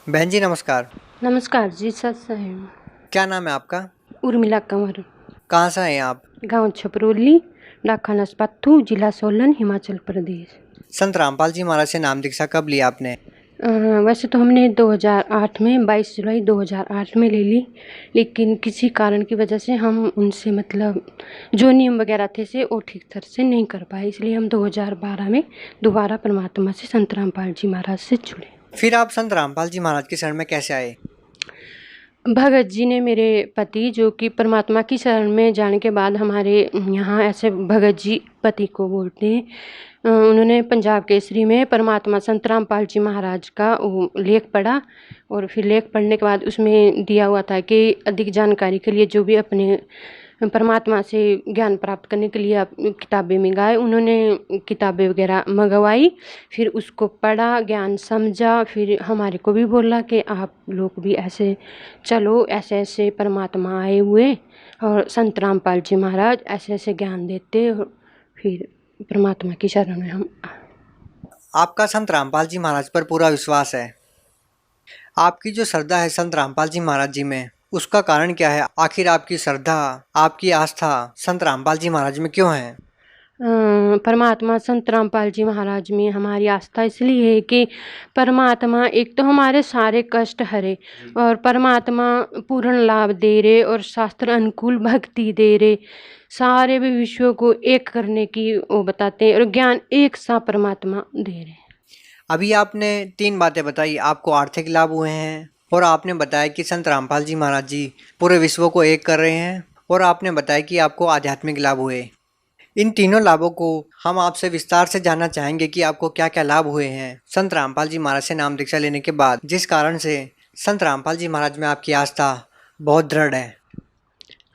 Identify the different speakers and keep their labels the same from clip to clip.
Speaker 1: बहन जी नमस्कार।
Speaker 2: नमस्कार जी, सत साहेब।
Speaker 1: क्या नाम है आपका?
Speaker 2: उर्मिला कंवर।
Speaker 1: कहाँ से हैं आप?
Speaker 2: गांव छपरोली, डाक नसपत्थू, जिला सोलन, हिमाचल प्रदेश।
Speaker 1: संत रामपाल जी महाराज से नाम दीक्षा कब लिया आपने?
Speaker 2: वैसे तो हमने 2008 में 22 जुलाई 2008 में ले ली, लेकिन किसी कारण की वजह से हम उनसे जो नियम वगैरह थे से वो ठीक तरह से नहीं कर पाए, इसलिए हम 2012 में दोबारा परमात्मा से संत रामपाल जी महाराज से जुड़े।
Speaker 1: फिर आप संत रामपाल जी महाराज की शरण में कैसे आए?
Speaker 2: भगत जी ने, मेरे पति, जो कि परमात्मा की शरण में जाने के बाद हमारे यहाँ ऐसे भगत जी पति को बोलते हैं, उन्होंने पंजाब केसरी में परमात्मा संत रामपाल जी महाराज का वो लेख पढ़ा, और फिर लेख पढ़ने के बाद उसमें दिया हुआ था कि अधिक जानकारी के लिए जो भी अपने परमात्मा से ज्ञान प्राप्त करने के लिए आप किताबें मंगाए। उन्होंने किताबें वगैरह मंगवाई, फिर उसको पढ़ा, ज्ञान समझा, फिर हमारे को भी बोला कि आप लोग भी ऐसे चलो, ऐसे ऐसे परमात्मा आए हुए और संत रामपाल जी महाराज ऐसे ऐसे ज्ञान देते। और फिर परमात्मा की शरण में हम।
Speaker 1: आपका संत रामपाल जी महाराज पर पूरा विश्वास है। आपकी जो श्रद्धा है संत रामपाल जी महाराज जी में, उसका कारण क्या है? आखिर आपकी श्रद्धा, आपकी आस्था संत रामपाल जी महाराज में क्यों है?
Speaker 2: परमात्मा संत रामपाल जी महाराज में हमारी आस्था इसलिए है कि परमात्मा एक तो हमारे सारे कष्ट हरे, और परमात्मा पूर्ण लाभ दे रहे और शास्त्र अनुकूल भक्ति दे रहे, सारे भी विश्व को एक करने की वो बताते हैं, और ज्ञान एक सा परमात्मा दे रहे।
Speaker 1: अभी आपने 3 बातें बताई। आपको आर्थिक लाभ हुए हैं, और आपने बताया कि संत रामपाल जी महाराज जी पूरे विश्व को एक कर रहे हैं, और आपने बताया कि आपको आध्यात्मिक लाभ हुए। इन तीनों लाभों को हम आपसे विस्तार से जानना चाहेंगे कि आपको क्या क्या लाभ हुए हैं संत रामपाल जी महाराज से नाम दीक्षा लेने के बाद, जिस कारण से संत रामपाल जी महाराज में आपकी आस्था बहुत दृढ़ है।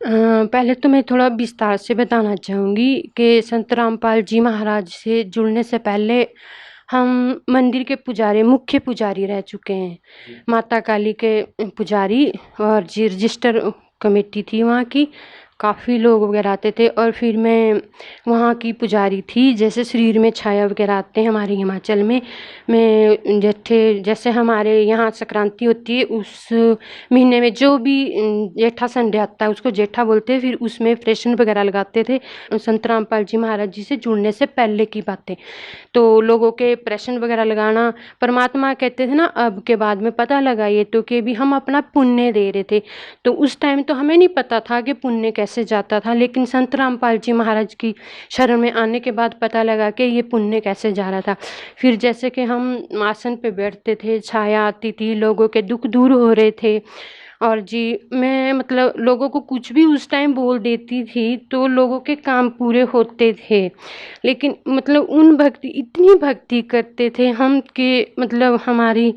Speaker 2: पहले तो मैं थोड़ा विस्तार से बताना चाहूँगी कि संत रामपाल जी महाराज से जुड़ने से पहले हम मंदिर के पुजारी, मुख्य पुजारी रह चुके हैं। माता काली के पुजारी, और जी रजिस्टर कमेटी थी वहाँ की, काफ़ी लोग वगैरह आते थे। और फिर मैं वहाँ की पुजारी थी, जैसे शरीर में छाया वगैरह आते हैं हमारे हिमाचल में। मैं जैसे हमारे यहाँ संक्रांति होती है, उस महीने में जो भी जेठा संडे आता है उसको जेठा बोलते हैं, फिर उसमें प्रेषण वगैरह लगाते थे। संत रामपाल जी महाराज जी से जुड़ने से पहले की बातें, तो लोगों के प्रश्न वगैरह लगाना, परमात्मा कहते थे ना, अब के बाद में पता लगा ये तो कि भी हम अपना पुण्य दे रहे थे। तो उस टाइम तो हमें नहीं पता था कि पुण्य कैसे जाता था, लेकिन संत रामपाल जी महाराज की शरण में आने के बाद पता लगा कि ये पुण्य कैसे जा रहा था। फिर जैसे कि हम आसन पे बैठते थे, छाया आती थी, लोगों के दुख दूर हो रहे थे। और जी, मैं लोगों को कुछ भी उस टाइम बोल देती थी तो लोगों के काम पूरे होते थे। लेकिन उन भक्ति, इतनी भक्ति करते थे हम कि हमारी,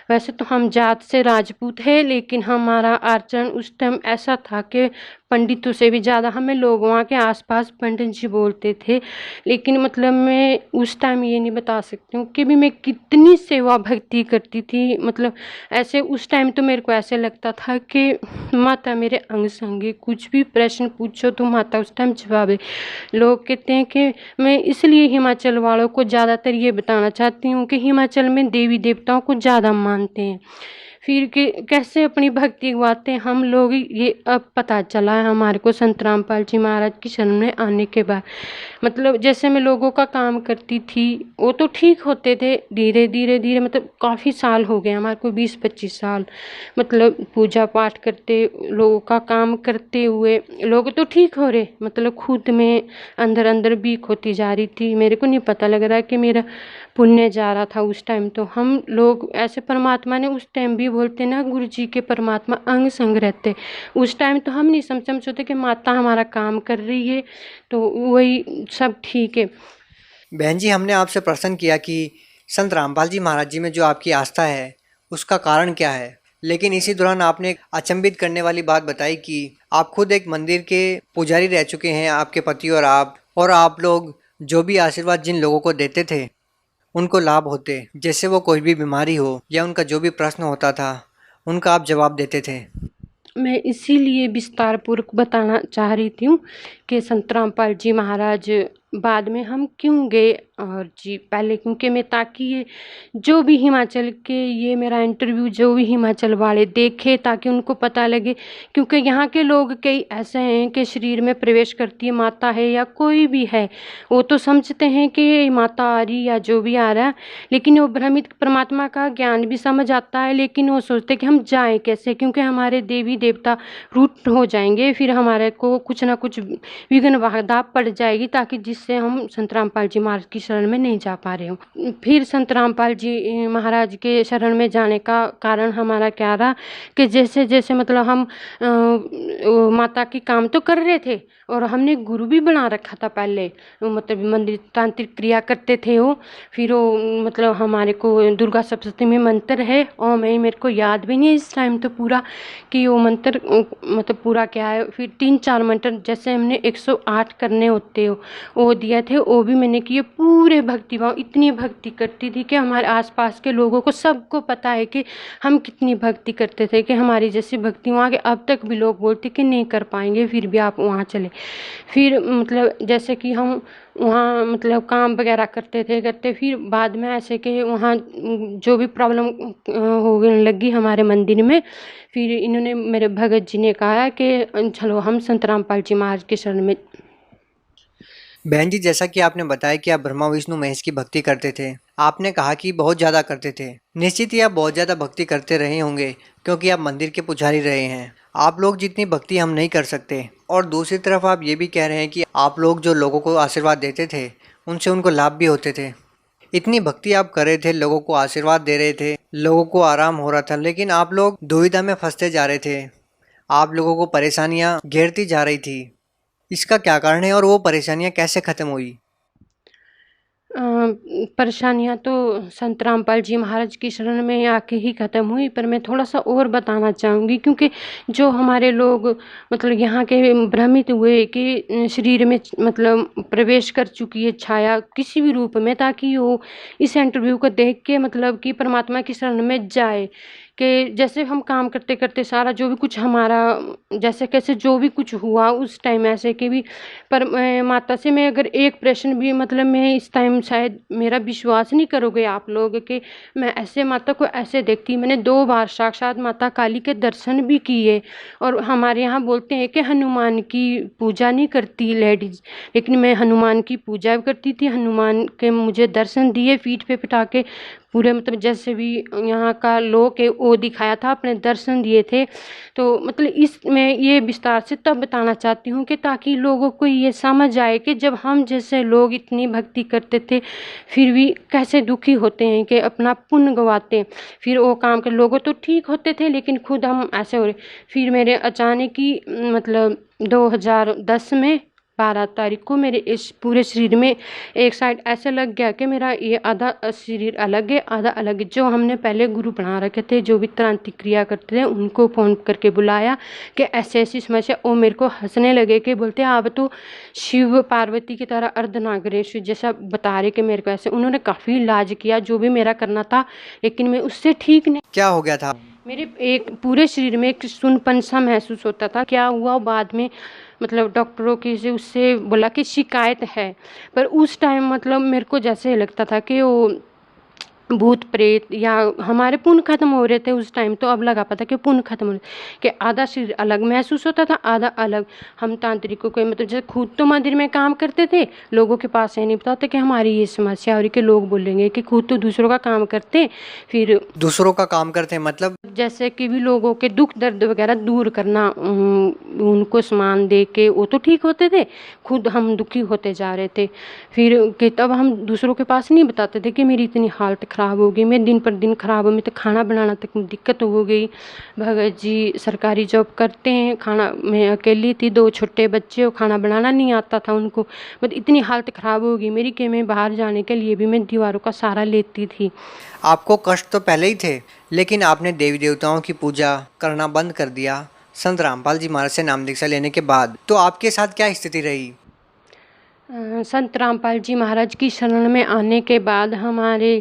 Speaker 2: वैसे तो हम जात से राजपूत है, लेकिन हमारा आचरण उस टाइम ऐसा था कि पंडितों से भी ज़्यादा हमें लोग वहाँ के आसपास पंडित जी बोलते थे। लेकिन मैं उस टाइम ये नहीं बता सकती हूँ कि भी मैं कितनी सेवा भक्ति करती थी। ऐसे उस टाइम तो मेरे को ऐसे लगता था कि माता मेरे अंग संग है, कुछ भी प्रश्न पूछो तो माता उस टाइम जवाब है। लोग कहते हैं कि मैं इसलिए हिमाचल वालों को ज़्यादातर ये बताना चाहती हूँ कि हिमाचल में देवी देवताओं को ज़्यादा मानते हैं। फिर कैसे अपनी भक्ति गवाते हैं हम लोग, ये अब पता चला है हमारे को संत रामपाल जी महाराज की शरण में आने के बाद। जैसे मैं लोगों का काम करती थी, वो तो ठीक होते थे, धीरे धीरे धीरे काफ़ी साल हो गए हमारे को, 20-25 साल पूजा पाठ करते, लोगों का काम करते हुए लोग तो ठीक हो रहे, खुद में अंदर अंदर बीक होती जा रही थी। मेरे को नहीं पता लग रहा कि मेरा पुण्य जा रहा था उस टाइम। तो हम लोग ऐसे, परमात्मा ने उस टाइम भी बोलते ना, गुरु जी के परमात्मा अंग संग रहते। उस टाइम तो हम नहीं समझते कि माता हमारा काम कर रही है, तो वही सब ठीक है।
Speaker 1: बहन जी, हमने आपसे प्रश्न किया कि संत रामपाल जी महाराज जी में जो आपकी आस्था है उसका कारण क्या है, लेकिन इसी दौरान आपने एक अचंभित करने वाली बात बताई कि आप खुद एक मंदिर के पुजारी रह चुके हैं, आपके पति और आप लोग जो भी आशीर्वाद जिन लोगों को देते थे उनको लाभ होते, जैसे वो कोई भी बीमारी हो या उनका जो भी प्रश्न होता था उनका आप जवाब देते थे।
Speaker 2: मैं इसीलिए विस्तार पूर्वक बताना चाह रही थी कि संत रामपाल जी महाराज बाद में हम क्यों गए, और जी पहले क्योंकि मैं ताकि ये जो भी हिमाचल के ये मेरा इंटरव्यू जो भी हिमाचल वाले देखे ताकि उनको पता लगे, क्योंकि यहाँ के लोग कई ऐसे हैं कि शरीर में प्रवेश करती है माता है या कोई भी है, वो तो समझते हैं कि माता आ रही या जो भी आ रहा है, लेकिन वो भ्रमित परमात्मा का ज्ञान भी समझ आता है, लेकिन वो सोचते कि हम जाएं कैसे, क्योंकि हमारे देवी देवता रूट हो जाएंगे, फिर हमारे को कुछ ना कुछ विघ्न बाधा पड़ जाएगी, ताकि जिससे हम संत रामपाल जी महाराज की शरण में नहीं जा पा रहे हो। फिर संत रामपाल जी महाराज के शरण में जाने का कारण हमारा क्या रहा कि जैसे जैसे मतलब हम माता के काम तो कर रहे थे और हमने गुरु भी बना रखा था पहले, मतलब मंदिर तांत्रिक क्रिया करते थे वो। फिर वो मतलब हमारे को दुर्गा सप्तशती में मंत्र है और मैं मेरे को याद भी नहीं है इस टाइम तो पूरा कि वो मंत्र मतलब पूरा क्या है। फिर 3-4 मंत्र जैसे हमने 108 करने होते हो वो दिया थे, वो भी मैंने किए पूरे भक्तिभाव, इतनी भक्ति करती थी कि हमारे आसपास के लोगों को सबको पता है कि हम कितनी भक्ति करते थे, कि हमारी जैसी भक्ति वहाँ के अब तक भी लोग बोलते कि नहीं कर पाएंगे, फिर भी आप वहाँ चले। फिर मतलब जैसे कि हम वहाँ मतलब काम वगैरह करते फिर बाद में ऐसे कि वहाँ जो भी प्रॉब्लम होने लगी हमारे मंदिर में, फिर इन्होंने मेरे भगत जी ने कहा कि चलो हम संत रामपाल जी महाराज के शरण में।
Speaker 1: बहन जी, जैसा कि आपने बताया कि आप ब्रह्मा विष्णु महेश की भक्ति करते थे, आपने कहा कि बहुत ज़्यादा करते थे। निश्चित ही आप बहुत ज़्यादा भक्ति करते रहे होंगे क्योंकि आप मंदिर के पुजारी रहे हैं। आप लोग जितनी भक्ति हम नहीं कर सकते, और दूसरी तरफ आप ये भी कह रहे हैं कि आप लोग जो लोगों को आशीर्वाद देते थे उनसे उनको लाभ भी होते थे। इतनी भक्ति आप कर रहे थे, लोगों को आशीर्वाद दे रहे थे, लोगों को आराम हो रहा था, लेकिन आप लोग दुविधा में फंसते जा रहे थे। आप लोगों को परेशानियां घेरती जा रही थी। इसका क्या कारण है और वो परेशानियां कैसे खत्म हुई?
Speaker 2: परेशानियाँ तो संत रामपाल जी महाराज की शरण में आके ही ख़त्म हुई, पर मैं थोड़ा-सा और बताना चाहूँगी, क्योंकि जो हमारे लोग मतलब यहाँ के भ्रमित हुए कि शरीर में मतलब प्रवेश कर चुकी है छाया किसी भी रूप में, ताकि वो इस इंटरव्यू को देख के मतलब कि परमात्मा की शरण में जाए, कि जैसे हम काम करते-करते सारा जो भी कुछ हमारा जैसे कैसे जो भी कुछ हुआ उस टाइम ऐसे कि भी पर माता से मैं अगर एक प्रश्न भी मतलब मैं इस टाइम शायद मेरा विश्वास नहीं करोगे आप लोग कि मैं ऐसे माता को ऐसे देखती। मैंने 2 बार साक्षात माता काली के दर्शन भी किए, और हमारे यहाँ बोलते हैं कि हनुमान की पूजा नहीं करती लेडीज़, लेकिन मैं हनुमान की पूजा भी करती थी। हनुमान के मुझे दर्शन दिए, पीठ पे पिटा के पूरे मतलब जैसे भी यहाँ का लोक है वो दिखाया था, अपने दर्शन दिए थे। तो मतलब इसमें ये विस्तार से तब बताना चाहती हूँ कि ताकि लोगों को ये समझ आए कि जब हम जैसे लोग इतनी भक्ति करते थे फिर भी कैसे दुखी होते हैं कि अपना पुण्य गंवाते हैं। फिर वो काम के लोगों तो ठीक होते थे लेकिन खुद हम ऐसे हो रहे। फिर मेरे अचानक ही मतलब 2010 में 12 तारीख को मेरे इस पूरे शरीर में एक साइड ऐसे लग गया कि मेरा ये आधा शरीर अलग है आधा अलग है। जो हमने पहले गुरु बना रखे थे जो भी तांत्रिक क्रिया करते थे उनको फ़ोन करके बुलाया कि ऐसी ऐसी समस्या। वो मेरे को हंसने लगे कि बोलते आप तो शिव पार्वती की तरह अर्धनागरेश्वर जैसा बता रहे कि मेरे को ऐसे। उन्होंने काफ़ी इलाज किया जो भी मेरा करना था, लेकिन मैं उससे ठीक नहीं।
Speaker 1: क्या हो गया था?
Speaker 2: मेरे एक पूरे शरीर में एक सुनपन सा महसूस होता था। क्या हुआ बाद में मतलब डॉक्टरों की से उससे बोला कि शिकायत है, पर उस टाइम मतलब मेरे को जैसे लगता था कि वो भूत प्रेत या हमारे पुण्य खत्म हो रहे थे उस टाइम। तो अब लगा पता कि पुण्य खत्म हो रहे कि आधा शरीर अलग महसूस होता था आधा अलग। हम तांत्रिकों को मतलब जैसे खुद तो मंदिर में काम करते थे, लोगों के पास ये नहीं बताते कि हमारी ये समस्या हो रही, कि लोग बोलेंगे कि खुद तो दूसरों का काम करते। फिर
Speaker 1: दूसरों का काम करते हैं मतलब?
Speaker 2: जैसे कि भी लोगों के दुख दर्द वगैरह दूर करना, उनको सामान दे के वो तो ठीक होते थे, खुद हम दुखी होते जा रहे थे। फिर कि तब हम दूसरों के पास नहीं बताते थे कि मेरी इतनी हालत ख़राब हो गई, मैं दिन पर दिन ख़राब हो, मैं तो खाना बनाना तक दिक्कत हो गई। भगत जी सरकारी जॉब करते हैं, खाना मैं अकेली थी, 2 छोटे बच्चे, और खाना बनाना नहीं आता था उनको। मतलब इतनी हालत ख़राब हो गई मेरी कि मैं बाहर जाने के लिए भी मैं दीवारों का सहारा लेती थी।
Speaker 1: आपको कष्ट तो पहले ही थे, लेकिन आपने देवी देवताओं की पूजा करना बंद कर दिया संत रामपाल जी महाराज से नाम दीक्षा लेने के बाद। तो आपके साथ क्या स्थिति रही?
Speaker 2: संत रामपाल जी महाराज की शरण में आने के बाद हमारे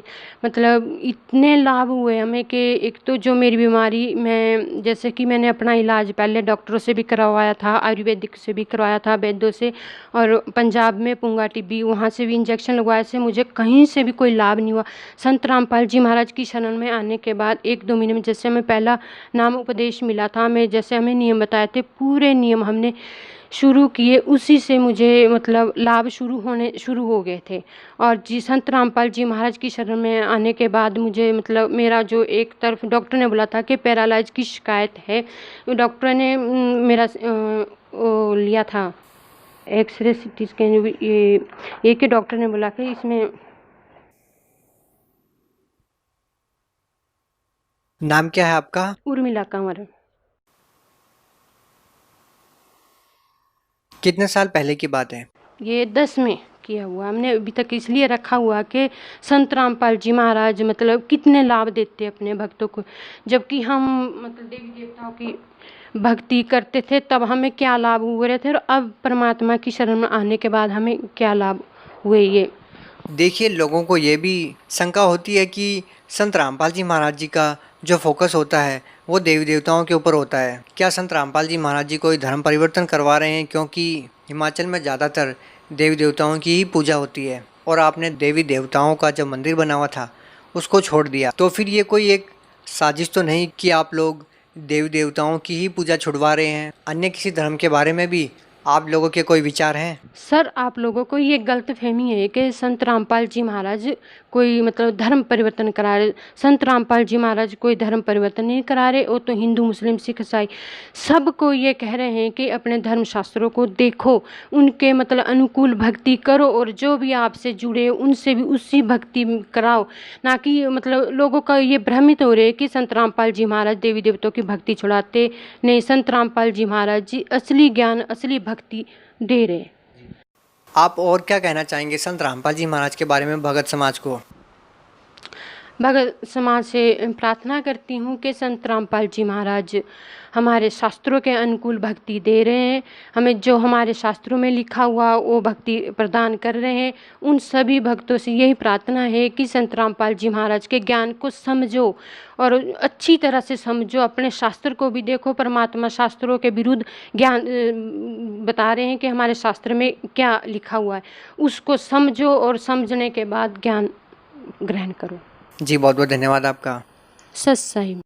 Speaker 2: मतलब इतने लाभ हुए हमें कि एक तो जो मेरी बीमारी मैं जैसे कि मैंने अपना इलाज पहले डॉक्टरों से भी करवाया था, आयुर्वेदिक से भी करवाया था, वैद्यों से, और पंजाब में पुंगा टिब्बी वहाँ से भी इंजेक्शन लगवाए से मुझे कहीं से भी कोई लाभ नहीं हुआ। संत रामपाल जी महाराज की शरण में आने के बाद 1-2 महीने में जैसे हमें पहला नाम उपदेश मिला था, हमें जैसे हमें नियम बताए थे, पूरे नियम हमने शुरू किए, उसी से मुझे मतलब लाभ शुरू हो गए थे। और जी संत रामपाल जी महाराज की शरण में आने के बाद मुझे मतलब मेरा जो एक तरफ डॉक्टर ने बोला था कि पैरालाइज की शिकायत है, डॉक्टर ने मेरा वो लिया था एक्सरे सिटी स्कैन, ये एक ही डॉक्टर ने बोला कि इसमें
Speaker 1: नाम क्या है आपका?
Speaker 2: उर्मिला कंवर।
Speaker 1: कितने साल पहले की बात है?
Speaker 2: ये 10 में किया हुआ हमने अभी तक इसलिए रखा हुआ कि संत रामपाल जी महाराज मतलब कितने लाभ देते अपने भक्तों को, जबकि हम मतलब देवी देवताओं की भक्ति करते थे तब हमें क्या लाभ हुए रहे थे, और अब परमात्मा की शरण में आने के बाद हमें क्या लाभ हुए। ये
Speaker 1: देखिए, लोगों को ये भी शंका होती है कि संत रामपाल जी महाराज जी का जो फोकस होता है वो देवी देवताओं के ऊपर होता है। क्या संत रामपाल जी महाराज जी कोई धर्म परिवर्तन करवा रहे हैं? क्योंकि हिमाचल में ज़्यादातर देवी देवताओं की ही पूजा होती है और आपने देवी देवताओं का जो मंदिर बना हुआ था उसको छोड़ दिया, तो फिर ये कोई एक साजिश तो नहीं कि आप लोग देवी देवताओं की ही पूजा छुड़वा रहे हैं? अन्य किसी धर्म के बारे में भी आप लोगों के कोई विचार हैं?
Speaker 2: सर, आप लोगों को ये गलतफहमी है कि संत रामपाल जी महाराज कोई मतलब धर्म परिवर्तन करा रहे। संत रामपाल जी महाराज कोई धर्म परिवर्तन नहीं करा रहे, वो तो हिंदू मुस्लिम सिख ईसाई सबको ये कह रहे हैं कि अपने धर्म शास्त्रों को देखो, उनके मतलब अनुकूल भक्ति करो, और जो भी आपसे जुड़े उनसे भी उसी भक्ति कराओ। ना कि मतलब लोगों का ये भ्रमित हो रहे है कि संत रामपाल जी महाराज देवी देवताओं की भक्ति छुड़ाते नहीं। संत रामपाल जी महाराज जी असली ज्ञान असली भक्ति दे रहे।
Speaker 1: आप और क्या कहना चाहेंगे संत रामपाल जी महाराज के बारे में भगत समाज को?
Speaker 2: भगत समाज से प्रार्थना करती हूँ कि संत रामपाल जी महाराज हमारे शास्त्रों के अनुकूल भक्ति दे रहे हैं, हमें जो हमारे शास्त्रों में लिखा हुआ वो भक्ति प्रदान कर रहे हैं। उन सभी भक्तों से यही प्रार्थना है कि संत रामपाल जी महाराज के ज्ञान को समझो और अच्छी तरह से समझो, अपने शास्त्र को भी देखो। परमात्मा शास्त्रों के विरुद्ध ज्ञान बता रहे हैं कि हमारे शास्त्र में क्या लिखा हुआ है, उसको समझो और समझने के बाद ज्ञान ग्रहण करो।
Speaker 1: जी, बहुत बहुत धन्यवाद आपका।
Speaker 2: सत्संग।